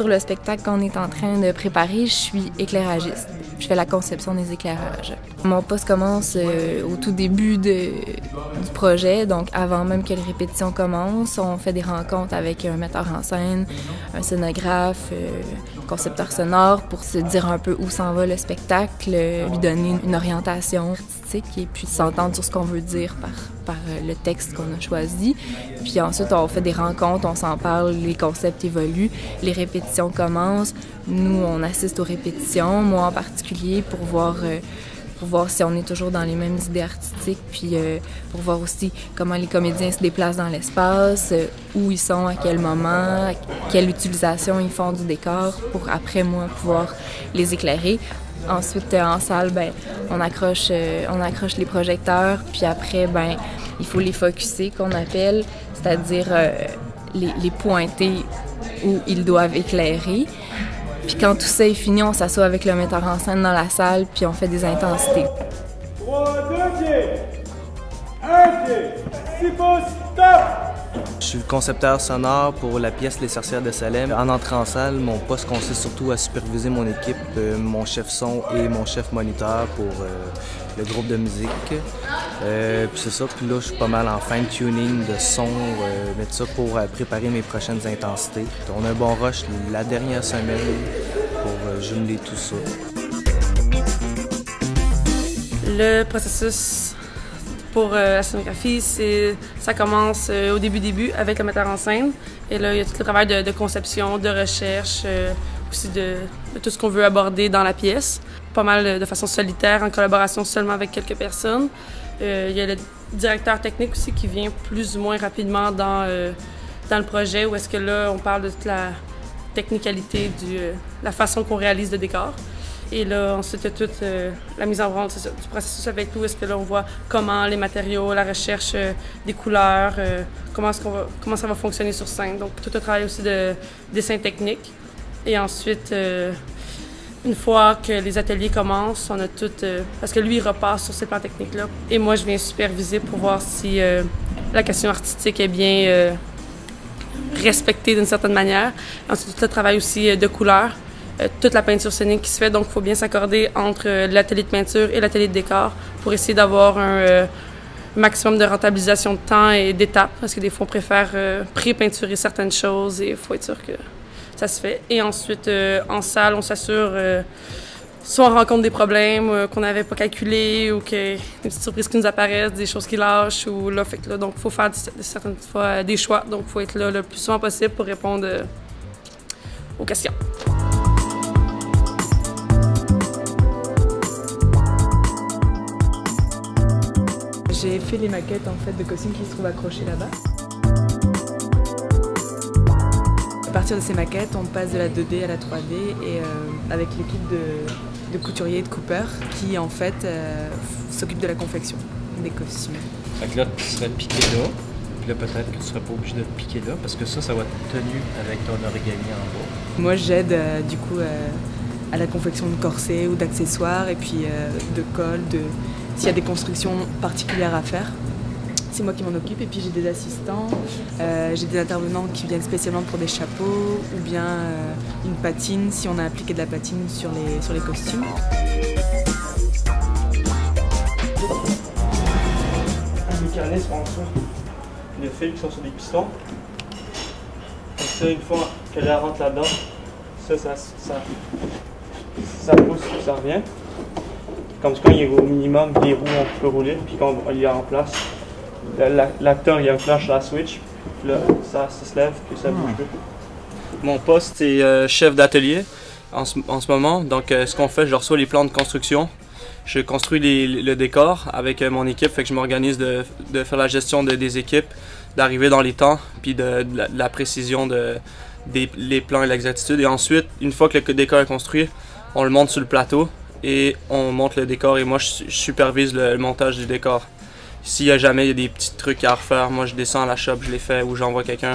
sur le spectacle qu'on est en train de préparer, je suis éclairagiste. Je fais la conception des éclairages. Mon poste commence au tout début du projet, donc avant même que les répétitions commencent. On fait des rencontres avec un metteur en scène, un scénographe, concepteur sonore pour se dire un peu où s'en va le spectacle, lui donner une orientation artistique et puis s'entendre sur ce qu'on veut dire par le texte qu'on a choisi. Puis ensuite, on fait des rencontres, on s'en parle, les concepts évoluent, les répétitions commencent. Nous, on assiste aux répétitions, moi en particulier, pour voir si on est toujours dans les mêmes idées artistiques, puis pour voir aussi comment les comédiens se déplacent dans l'espace, où ils sont, à quel moment, quelle utilisation ils font du décor, pour après, moi, pouvoir les éclairer. Ensuite, en salle, on accroche les projecteurs, puis après, il faut les focusser, qu'on appelle, c'est-à-dire les pointer où ils doivent éclairer. Puis quand tout ça est fini, on s'assoit avec le metteur en scène dans la salle, puis on fait des intensités. 3, 2 pieds, 1 pied, 6 pouces, stop! Je suis le concepteur sonore pour la pièce Les Sorcières de Salem. En entrant en salle, mon poste consiste surtout à superviser mon équipe, mon chef son et mon chef moniteur pour le groupe de musique. Puis c'est ça, puis là je suis pas mal en fine-tuning de son, mettre ça pour préparer mes prochaines intensités. On a un bon rush la dernière semaine pour jumeler tout ça. Le processus pour la scénographie, ça commence au début avec le metteur en scène. Et là, il y a tout le travail de conception, de recherche, aussi de tout ce qu'on veut aborder dans la pièce. Pas mal de façon solitaire, en collaboration seulement avec quelques personnes. Il y a le directeur technique aussi qui vient plus ou moins rapidement dans le projet, où est-ce que là, on parle de toute la technicalité, la façon qu'on réalise le décor. Et là, ensuite, il y a toute la mise en branle du processus avec nous. Est-ce que là, on voit comment les matériaux, la recherche des couleurs, comment ça va fonctionner sur scène. Donc, tout le travail aussi de dessin technique. Et ensuite, une fois que les ateliers commencent, on a tout... parce que lui, il repasse sur ces plans techniques-là. Et moi, je viens superviser pour voir si la question artistique est bien respectée d'une certaine manière. Ensuite, tout le travail aussi de couleurs. Toute la peinture scénique qui se fait, donc il faut bien s'accorder entre l'atelier de peinture et l'atelier de décor pour essayer d'avoir un maximum de rentabilisation de temps et d'étapes, parce que des fois on préfère pré-peinturer certaines choses et il faut être sûr que ça se fait. Et ensuite, en salle, on s'assure, soit on rencontre des problèmes qu'on n'avait pas calculés ou que des petites surprises qui nous apparaissent, des choses qui lâchent, ou là, donc il faut faire certaines fois des choix, donc il faut être là le plus souvent possible pour répondre aux questions. J'ai fait les maquettes en fait de costumes qui se trouvent accrochés là-bas. À partir de ces maquettes, on passe de la 2D à la 3D et avec l'équipe de couturiers et de coupeurs qui en fait s'occupe de la confection des costumes. Donc là, tu serais piqué là, puis là peut-être que tu serais pas obligé de te piquer là parce que ça va être tenu avec ton origami en bas. Moi j'aide du coup à la confection de corsets ou d'accessoires et puis de cols, s'il y a des constructions particulières à faire. C'est moi qui m'en occupe et puis j'ai des assistants, j'ai des intervenants qui viennent spécialement pour des chapeaux ou bien une patine si on a appliqué de la patine sur les costumes. Un mécanisme en dessous, des fils qui sont sur des pistons. Et ça, une fois que l'air rentre là-dedans, ça pousse et ça revient. Comme quand il est au minimum des roues, on peut rouler, puis quand on y est en place, l'acteur il enclenche la switch, puis là ça se lève, puis ça bouge plus. Mon poste c'est chef d'atelier en ce moment, donc ce qu'on fait, je reçois les plans de construction, je construis le décor avec mon équipe, fait que je m'organise de faire la gestion des équipes, d'arriver dans les temps, puis de la précision les plans et l'exactitude. Et ensuite, une fois que le décor est construit, on le monte sur le plateau et on monte le décor et moi je supervise le montage du décor. S'il y a des petits trucs à refaire, moi je descends à la shop, je les fais ou j'envoie quelqu'un.